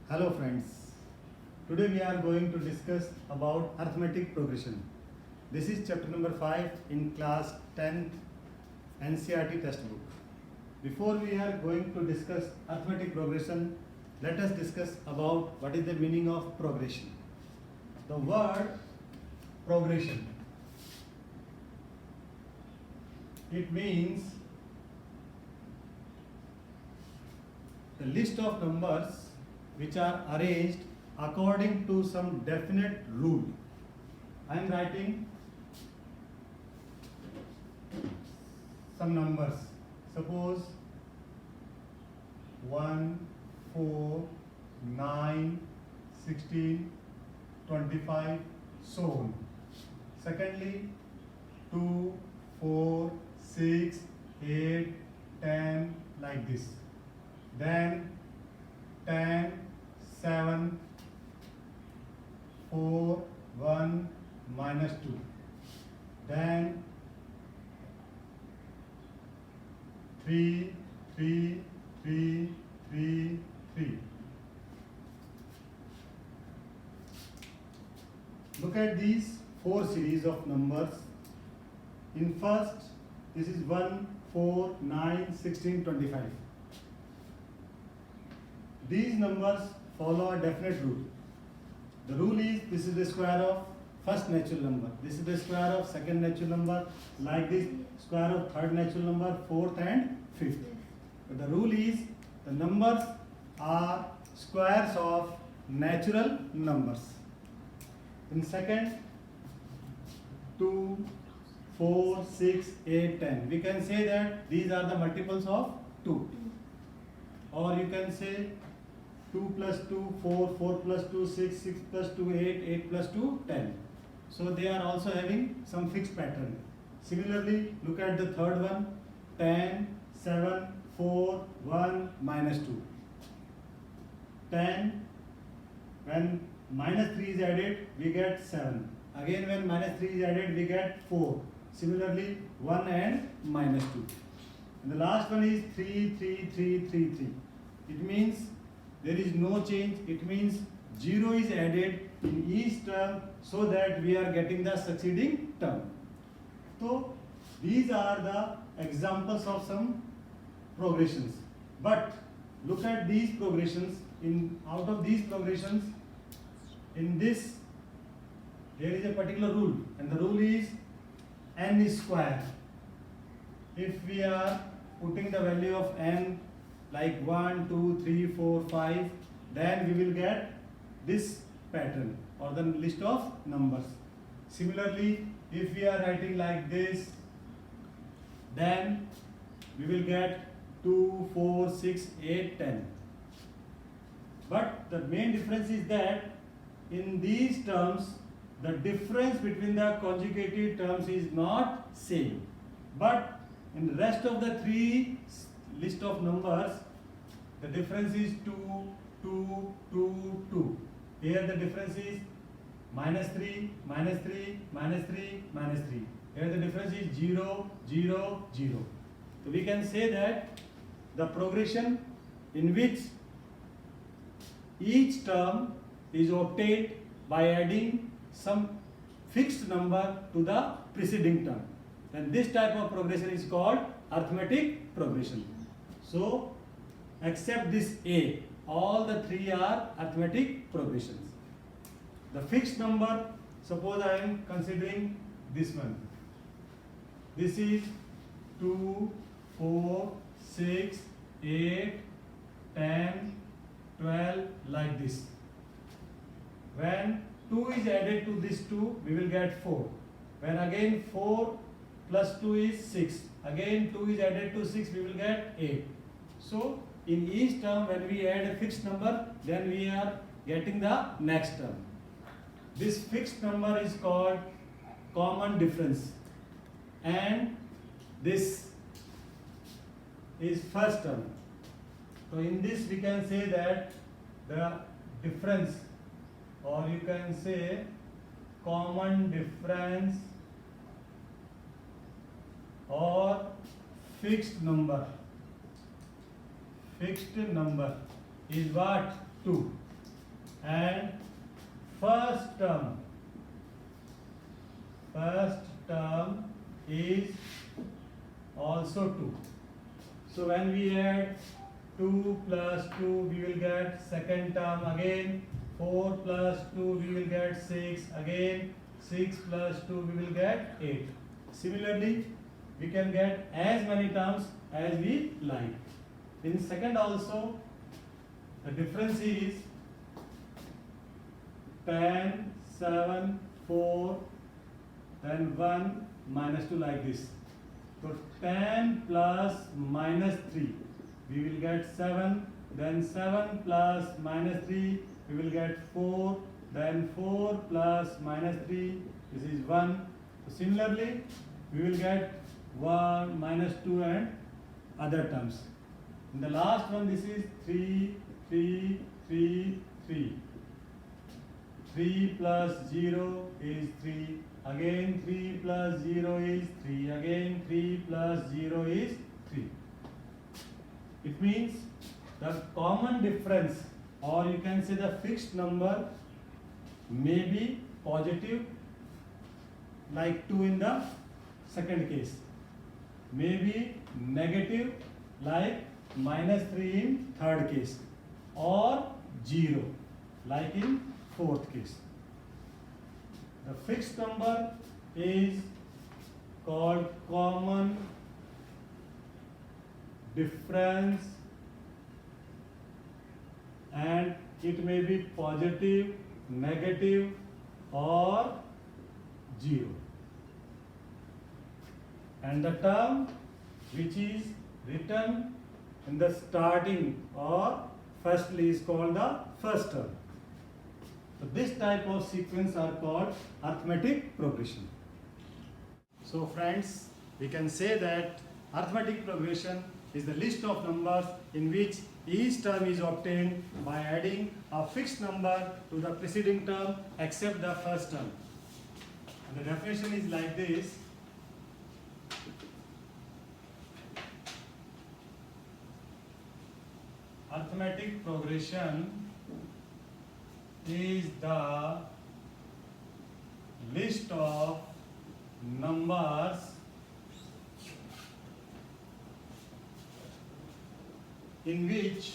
Hello friends, today we are going to discuss about arithmetic progression. This is chapter number 5 in class 10th NCERT textbook. Before we are going to discuss arithmetic progression, let us discuss about what is the meaning of progression. The word progression, it means the list of numbers which are arranged according to some definite rule. I am writing some numbers. Suppose 1, 4, 9, 16, 25, so on. Secondly, 2, 4, 6, 8, 10, like this. Then 10, 7, 4, 1, minus 2. Then 3, 3, 3, 3, 3. Look at these 4 series of numbers. In first, this is 1, 4, 9, 16, 25. These numbers follow a definite rule. The rule is, this is the square of first natural number, this is the square of second natural number, like this square of third natural number, fourth and fifth. But the rule is, the numbers are squares of natural numbers. In second, 2, 4, 6, 8, 10. We can say that these are the multiples of 2. Or you can say 2 plus 2, 4, 4 plus 2, 6, 6 plus 2, 8, 8 plus 2, 10. So they are also having some fixed pattern. Similarly, look at the third one, 10, 7, 4, 1, minus 2. 10, when minus 3 is added, we get 7. Again, when minus 3 is added, we get 4. Similarly, 1 and minus 2. And the last one is 3, 3, 3, 3, 3. It means there is no change. It means 0 is added in each term so that we are getting the succeeding term. So these are the examples of some progressions. But look at these progressions. Out of these progressions, in this there is a particular rule, and the rule is n square. If we are putting the value of n like 1, 2, 3, 4, 5, then we will get this pattern or the list of numbers. Similarly, if we are writing like this, then we will get 2, 4, 6, 8, 10. But the main difference is that in these terms, the difference between the conjugated terms is not same. But in the rest of the 3 list of numbers, the difference is 2, 2, 2, 2. Here the difference is minus 3, minus 3, minus 3, minus 3. Here the difference is 0, 0, 0. So we can say that the progression in which each term is obtained by adding some fixed number to the preceding term. Then this type of progression is called arithmetic progression. So except this A, all the 3 are arithmetic progressions. The fixed number, suppose I am considering this one. This is 2, 4, 6, 8, 10, 12, like this. When 2 is added to this 2, we will get 4. When again 4 plus 2 is 6. Again 2 is added to 6, we will get 8. So in each term, when we add a fixed number, then we are getting the next term. This fixed number is called common difference, and this is first term. So in this we can say that the difference, or you can say common difference or fixed number. Fixed number is what? 2. and first term is also 2. So when we add 2 plus 2, we will get second term again. 4 plus 2, we will get 6 again. 6 plus 2, we will get 8. Similarly, we can get as many terms as we like. In second also, the difference is 10, 7, 4, then 1, minus 2 like this. So 10 plus minus 3, we will get 7, then 7 plus minus 3, we will get 4, then 4 plus minus 3, this is 1. So similarly, we will get 1, minus 2 and other terms. In the last one, this is 3, 3, 3, 3. 3 plus 0 is 3. Again 3 plus 0 is 3. Again 3 plus 0 is 3. It means the common difference, or you can say the fixed number, may be positive like 2 in the second case, may be negative like minus 3 in third case, or 0 like in fourth case. The fixed number is called common difference, and it may be positive, negative, or 0. And the term which is written in the starting or firstly is called the first term. So this type of sequence are called arithmetic progression. So friends, we can say that arithmetic progression is the list of numbers in which each term is obtained by adding a fixed number to the preceding term except the first term. And the definition is like this. Arithmetic progression is the list of numbers in which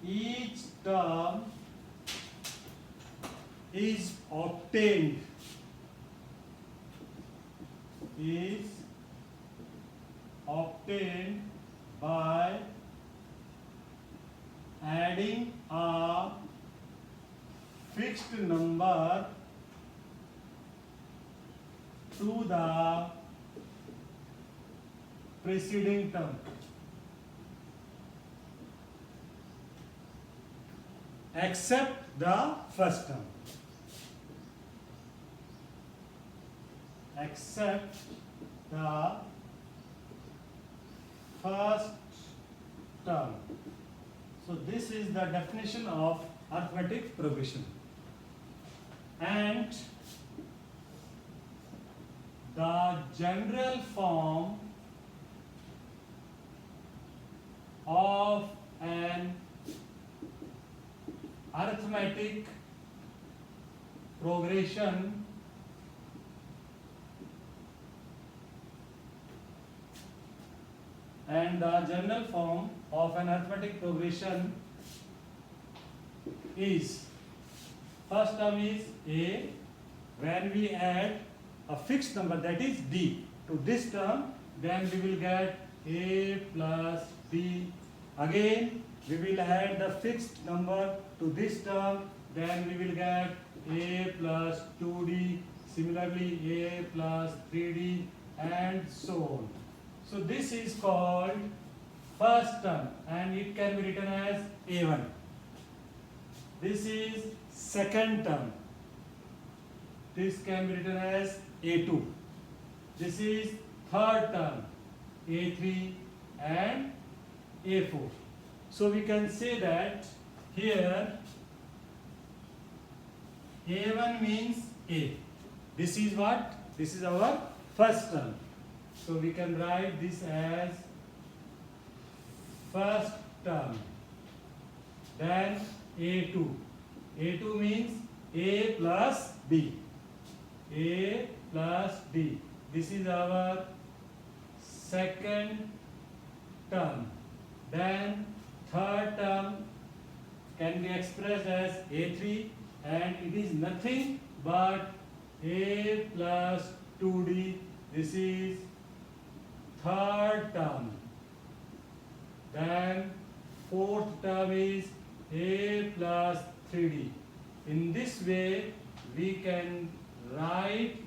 each term is obtained by adding a fixed number to the preceding term except the first term. Except the first term. So this is the definition of arithmetic progression. And the general form of an arithmetic progression is, first term is A. When we add a fixed number, that is D, to this term, then we will get A plus B. Again we will add the fixed number to this term, then we will get A plus 2D, similarly A plus 3D, and so on. So this is called first term and it can be written as A1. This is second term. This can be written as A2. This is third term, A3 and A4. So we can say that here A1 means A. This is what? This is our first term. So we can write this as first term. Then A2. A2 means A plus B. A plus B. This is our second term. Then third term can be expressed as A3, and it is nothing but A plus 2D. This is third term. Then fourth term is A plus 3D. In this way, we can write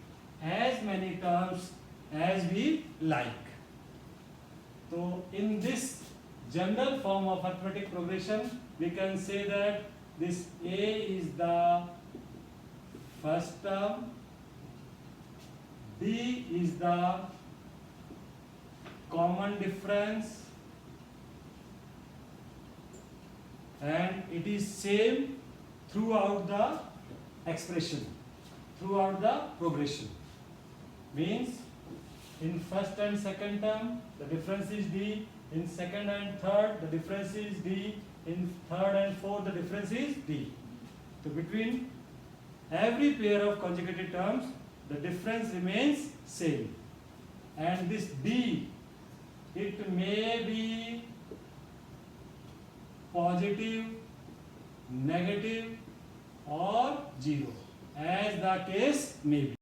as many terms as we like. So, in this general form of arithmetic progression, we can say that this A is the first term, B is the common difference, and it is same throughout the expression, throughout the progression. Means in first and second term the difference is D, in second and third the difference is D, in third and fourth the difference is D. So between every pair of conjugated terms the difference remains same, and this D, it may be positive, negative or zero, as the case may be.